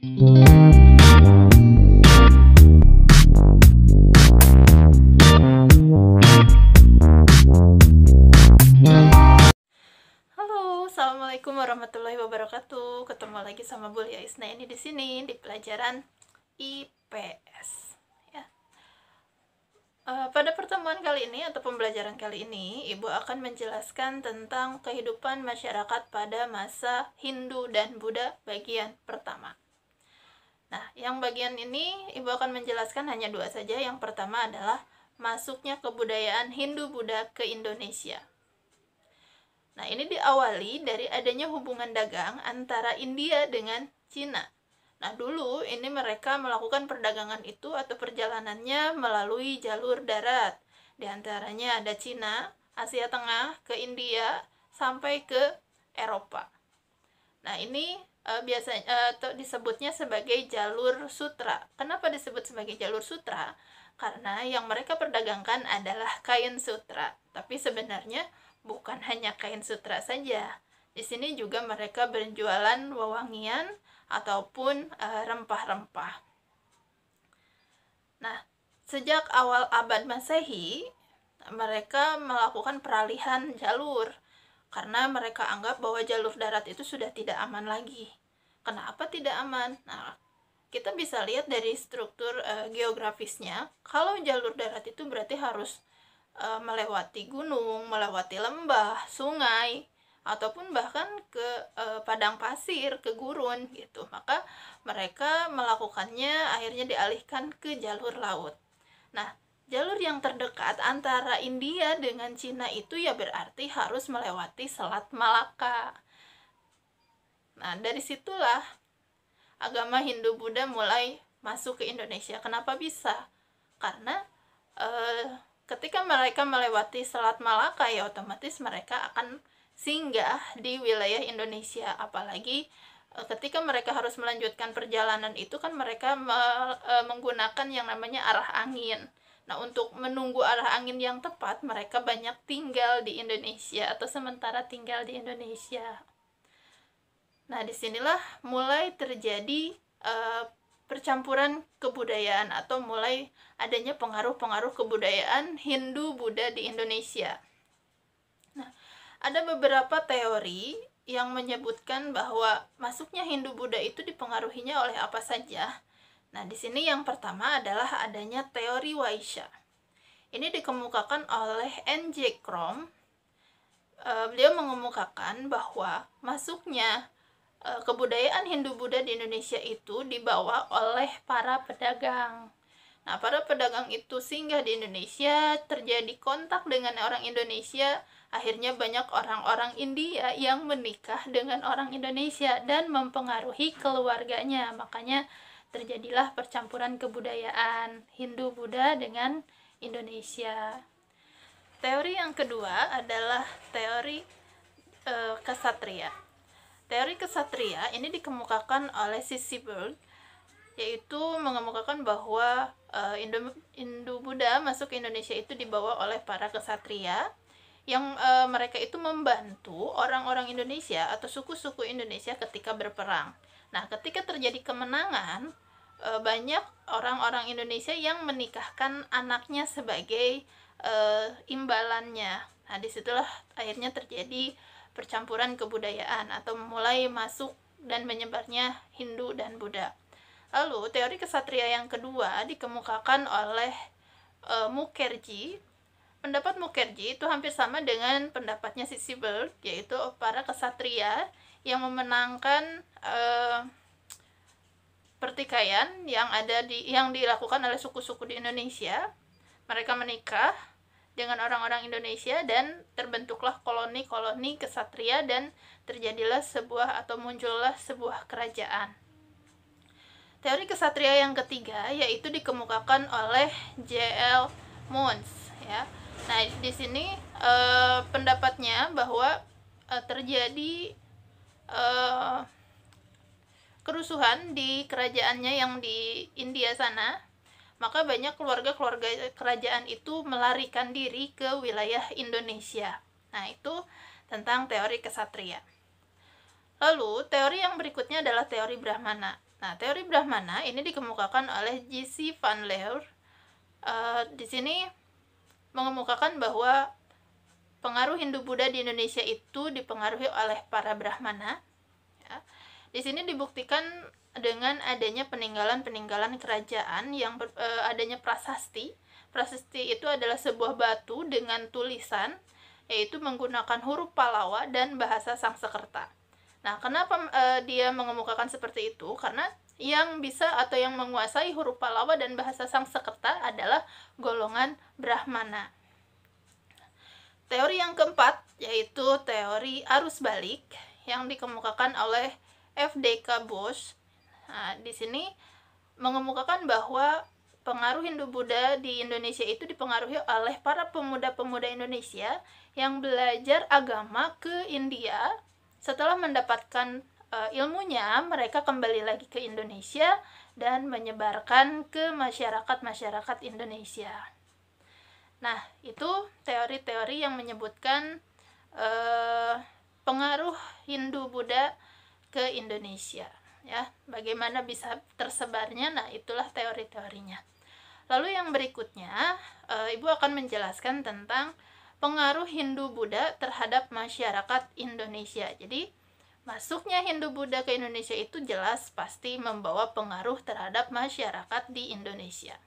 Halo, assalamualaikum warahmatullahi wabarakatuh. Ketemu lagi sama Bulia Isna ini di sini di pelajaran IPS. Ya. Pada pertemuan kali ini atau pembelajaran kali ini, Ibu akan menjelaskan tentang kehidupan masyarakat pada masa Hindu dan Buddha bagian pertama. Nah, yang bagian ini Ibu akan menjelaskan hanya dua saja. Yang pertama adalah masuknya kebudayaan Hindu-Buddha ke Indonesia. Nah, ini diawali dari adanya hubungan dagang antara India dengan Cina. Nah, dulu ini mereka melakukan perdagangan itu atau perjalanannya melalui jalur darat. Di antaranya ada Cina, Asia Tengah, ke India, sampai ke Eropa. Nah, ini biasanya disebutnya sebagai jalur sutra. Kenapa disebut sebagai jalur sutra? Karena yang mereka perdagangkan adalah kain sutra. Tapi sebenarnya bukan hanya kain sutra saja. Di sini juga mereka berjualan wewangian ataupun rempah-rempah. Nah, sejak awal abad Masehi, mereka melakukan peralihan jalur karena mereka anggap bahwa jalur darat itu sudah tidak aman lagi. Kenapa tidak aman? Nah, kita bisa lihat dari struktur geografisnya. Kalau jalur darat itu berarti harus melewati gunung, melewati lembah, sungai, ataupun bahkan ke padang pasir, ke gurun gitu. Maka mereka melakukannya akhirnya dialihkan ke jalur laut. Nah, jalur yang terdekat antara India dengan Cina itu ya berarti harus melewati Selat Malaka. Nah, dari situlah agama Hindu-Buddha mulai masuk ke Indonesia. Kenapa bisa? Karena ketika mereka melewati Selat Malaka, ya otomatis mereka akan singgah di wilayah Indonesia. Apalagi ketika mereka harus melanjutkan perjalanan itu kan mereka menggunakan yang namanya arah angin. Nah, untuk menunggu arah angin yang tepat, mereka banyak tinggal di Indonesia atau sementara tinggal di Indonesia. Nah, disinilah mulai terjadi percampuran kebudayaan atau mulai adanya pengaruh-pengaruh kebudayaan Hindu-Buddha di Indonesia. Nah, ada beberapa teori yang menyebutkan bahwa masuknya Hindu-Buddha itu dipengaruhinya oleh apa saja. Nah, di sini yang pertama adalah adanya teori Waisya. Ini dikemukakan oleh N.J. Krom. Beliau mengemukakan bahwa masuknya kebudayaan Hindu-Buddha di Indonesia itu dibawa oleh para pedagang. Nah, para pedagang itu singgah di Indonesia, terjadi kontak dengan orang Indonesia, akhirnya banyak orang-orang India yang menikah dengan orang Indonesia dan mempengaruhi keluarganya. Makanya terjadilah percampuran kebudayaan Hindu-Buddha dengan Indonesia. Teori yang kedua adalah teori kesatria. Teori kesatria ini dikemukakan oleh C.C. Berg, yaitu mengemukakan bahwa Hindu-Buddha masuk ke Indonesia itu dibawa oleh para kesatria yang mereka itu membantu orang-orang Indonesia atau suku-suku Indonesia ketika berperang. Nah, ketika terjadi kemenangan, banyak orang-orang Indonesia yang menikahkan anaknya sebagai imbalannya. Nah, disitulah akhirnya terjadi percampuran kebudayaan atau mulai masuk dan menyebarnya Hindu dan Buddha. Lalu teori kesatria yang kedua dikemukakan oleh Mukherjee. Pendapat Mukherjee itu hampir sama dengan pendapatnya C.C. Berg, yaitu para kesatria yang memenangkan pertikaian yang dilakukan oleh suku-suku di Indonesia. Mereka menikah dengan orang-orang Indonesia dan terbentuklah koloni-koloni kesatria dan terjadilah muncullah sebuah kerajaan. Teori kesatria yang ketiga yaitu dikemukakan oleh J.L. Moons, ya. Nah, di sini pendapatnya bahwa terjadi kerusuhan di kerajaannya yang di India sana, maka banyak keluarga-keluarga kerajaan itu melarikan diri ke wilayah Indonesia. Nah, itu tentang teori kesatria. Lalu, teori yang berikutnya adalah teori Brahmana. Nah, teori Brahmana ini dikemukakan oleh J.C. Van Leeuwen. Di sini mengemukakan bahwa pengaruh Hindu-Buddha di Indonesia itu dipengaruhi oleh para Brahmana. Ya. Di sini dibuktikan dengan adanya peninggalan-peninggalan kerajaan yang adanya prasasti. Prasasti itu adalah sebuah batu dengan tulisan, yaitu menggunakan huruf Pallava dan bahasa Sanskerta. Nah, kenapa dia mengemukakan seperti itu? Karena yang bisa atau yang menguasai huruf Pallava dan bahasa Sanskerta adalah golongan Brahmana. Teori yang keempat yaitu teori arus balik yang dikemukakan oleh F.D.K. Bosch. Nah, di sini mengemukakan bahwa pengaruh Hindu-Buddha di Indonesia itu dipengaruhi oleh para pemuda-pemuda Indonesia yang belajar agama ke India. Setelah mendapatkan ilmunya, mereka kembali lagi ke Indonesia dan menyebarkan ke masyarakat-masyarakat Indonesia. Nah, itu teori-teori yang menyebutkan pengaruh Hindu-Buddha ke Indonesia. Ya, bagaimana bisa tersebarnya? Nah, itulah teori-teorinya. Lalu yang berikutnya, Ibu akan menjelaskan tentang pengaruh Hindu-Buddha terhadap masyarakat Indonesia. Jadi, masuknya Hindu-Buddha ke Indonesia itu jelas pasti membawa pengaruh terhadap masyarakat di Indonesia.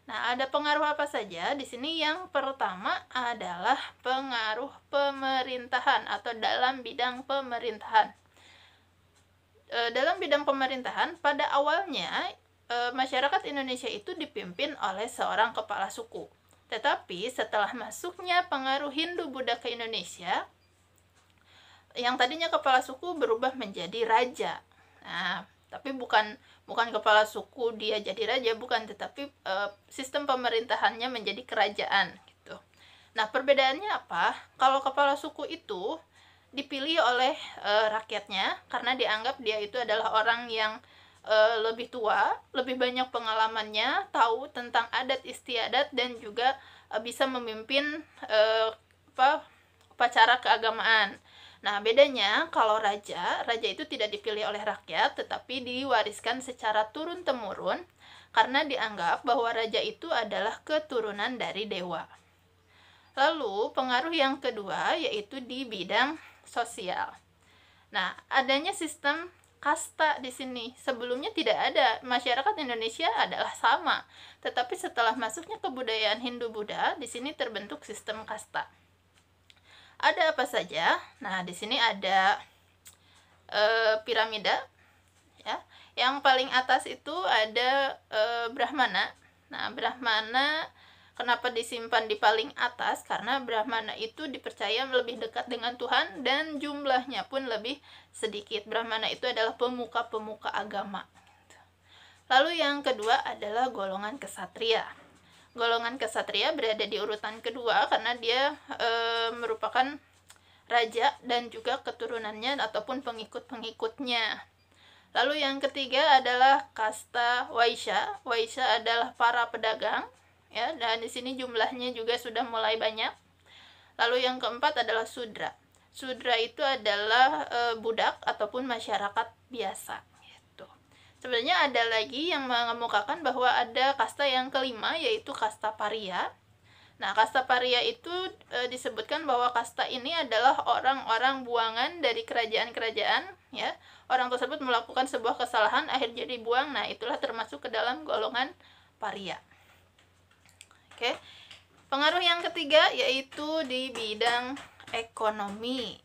Nah, ada pengaruh apa saja? Di sini yang pertama adalah pengaruh pemerintahan atau dalam bidang pemerintahan. Dalam bidang pemerintahan, pada awalnya masyarakat Indonesia itu dipimpin oleh seorang kepala suku. Tetapi setelah masuknya pengaruh Hindu-Buddha ke Indonesia, yang tadinya kepala suku berubah menjadi raja. Nah, tapi bukan kepala suku dia jadi raja, bukan, tetapi sistem pemerintahannya menjadi kerajaan gitu. Nah, perbedaannya apa? Kalau kepala suku itu dipilih oleh rakyatnya karena dianggap dia itu adalah orang yang lebih tua, lebih banyak pengalamannya, tahu tentang adat istiadat dan juga bisa memimpin upacara keagamaan. Nah, bedanya kalau raja itu tidak dipilih oleh rakyat, tetapi diwariskan secara turun-temurun, karena dianggap bahwa raja itu adalah keturunan dari dewa. Lalu, pengaruh yang kedua yaitu di bidang sosial. Nah, adanya sistem kasta di sini. Sebelumnya tidak ada, masyarakat Indonesia adalah sama, tetapi setelah masuknya kebudayaan Hindu-Buddha, di sini terbentuk sistem kasta. Ada apa saja? Nah, di sini ada piramida, ya. Yang paling atas itu ada Brahmana. Nah, Brahmana kenapa disimpan di paling atas? Karena Brahmana itu dipercaya lebih dekat dengan Tuhan dan jumlahnya pun lebih sedikit. Brahmana itu adalah pemuka-pemuka agama. Lalu yang kedua adalah golongan kesatria. Golongan kesatria berada di urutan kedua karena dia merupakan raja dan juga keturunannya ataupun pengikut-pengikutnya. Lalu yang ketiga adalah kasta Waisya. Waisya adalah para pedagang, ya, dan di sini jumlahnya juga sudah mulai banyak. Lalu yang keempat adalah Sudra. Sudra itu adalah budak ataupun masyarakat biasa. Sebenarnya ada lagi yang mengemukakan bahwa ada kasta yang kelima, yaitu kasta Paria. Nah, kasta Paria itu disebutkan bahwa kasta ini adalah orang-orang buangan dari kerajaan-kerajaan, ya. Orang tersebut melakukan sebuah kesalahan, akhirnya dibuang. Nah, itulah termasuk ke dalam golongan Paria. Oke. Pengaruh yang ketiga yaitu di bidang ekonomi.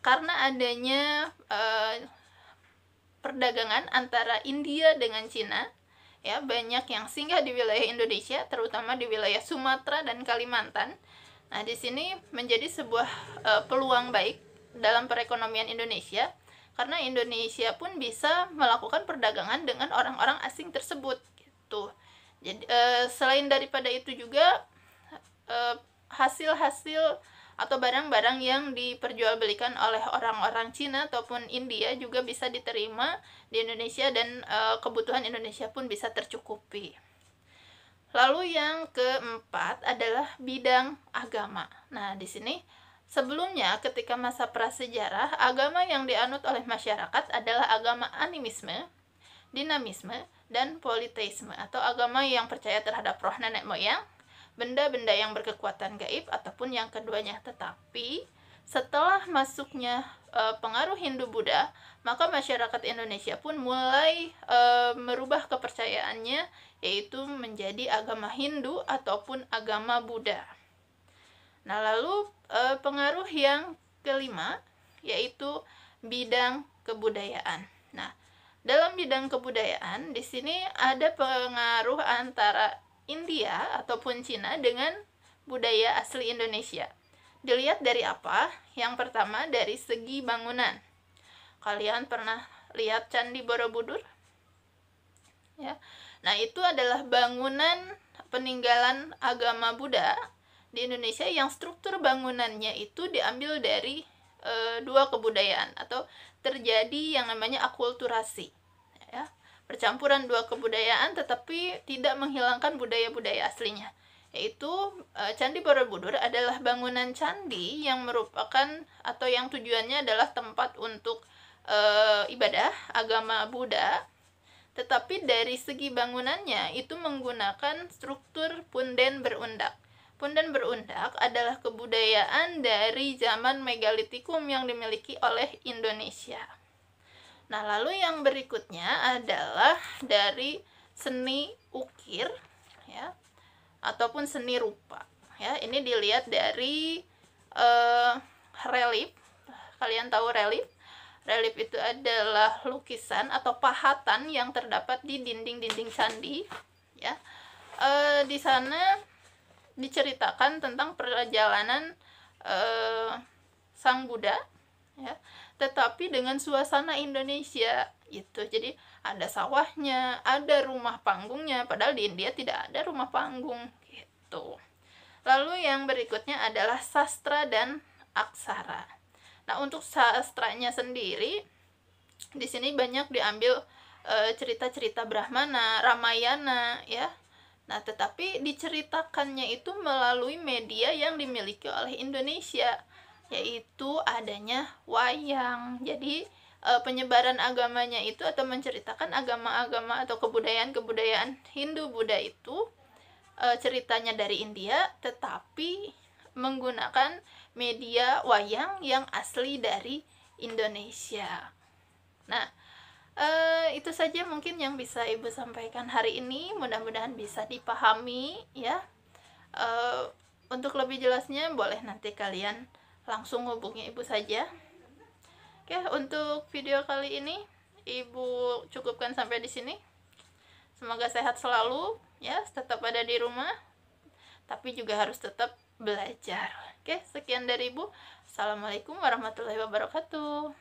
Karena adanya perdagangan antara India dengan Cina, ya, banyak yang singgah di wilayah Indonesia, terutama di wilayah Sumatera dan Kalimantan. Nah, di sini menjadi sebuah peluang baik dalam perekonomian Indonesia, karena Indonesia pun bisa melakukan perdagangan dengan orang-orang asing tersebut, gitu. Jadi selain daripada itu juga hasil-hasil atau barang-barang yang diperjualbelikan oleh orang-orang Cina ataupun India juga bisa diterima di Indonesia dan kebutuhan Indonesia pun bisa tercukupi. Lalu yang keempat adalah bidang agama. Nah, di sini Sebelumnya, ketika masa prasejarah, agama yang dianut oleh masyarakat adalah agama animisme, dinamisme, dan politeisme, atau agama yang percaya terhadap roh nenek moyang, benda-benda yang berkekuatan gaib, ataupun yang keduanya. Tetapi, setelah masuknya pengaruh Hindu-Buddha, maka masyarakat Indonesia pun mulai merubah kepercayaannya, yaitu menjadi agama Hindu ataupun agama Buddha. Nah, lalu pengaruh yang kelima yaitu bidang kebudayaan. Nah, dalam bidang kebudayaan di sini ada pengaruh antara India ataupun Cina dengan budaya asli Indonesia. Dilihat dari apa? Yang pertama dari segi bangunan. Kalian pernah lihat Candi Borobudur? Ya. Nah, itu adalah bangunan peninggalan agama Buddha di Indonesia yang struktur bangunannya itu diambil dari dua kebudayaan, atau terjadi yang namanya akulturasi, ya, percampuran dua kebudayaan tetapi tidak menghilangkan budaya-budaya aslinya, yaitu Candi Borobudur adalah bangunan candi yang merupakan atau yang tujuannya adalah tempat untuk ibadah agama Buddha, tetapi dari segi bangunannya itu menggunakan struktur punden berundak. Punden berundak adalah kebudayaan dari zaman megalitikum yang dimiliki oleh Indonesia. Nah, lalu yang berikutnya adalah dari seni ukir, ya, ataupun seni rupa. Ya, ini dilihat dari relief. Kalian tahu relief? Relief itu adalah lukisan atau pahatan yang terdapat di dinding-dinding candi. Ya, di sana diceritakan tentang perjalanan Sang Buddha, ya, tetapi dengan suasana Indonesia itu. Jadi ada sawahnya, ada rumah panggungnya, padahal di India tidak ada rumah panggung gitu. Lalu yang berikutnya adalah sastra dan aksara. Nah, untuk sastranya sendiri di sini banyak diambil cerita-cerita Brahmana, Ramayana, ya. Nah, tetapi diceritakannya itu melalui media yang dimiliki oleh Indonesia, yaitu adanya wayang. Jadi penyebaran agamanya itu atau menceritakan agama-agama atau kebudayaan-kebudayaan Hindu-Buddha itu ceritanya dari India, tetapi menggunakan media wayang yang asli dari Indonesia. Nah, itu saja mungkin yang bisa Ibu sampaikan hari ini. Mudah-mudahan bisa dipahami, ya. Untuk lebih jelasnya boleh nanti kalian langsung hubungi Ibu saja. Oke, untuk video kali ini Ibu cukupkan sampai di sini. Semoga sehat selalu, ya, tetap ada di rumah, tapi juga harus tetap belajar. Oke, sekian dari Ibu. Assalamualaikum warahmatullahi wabarakatuh.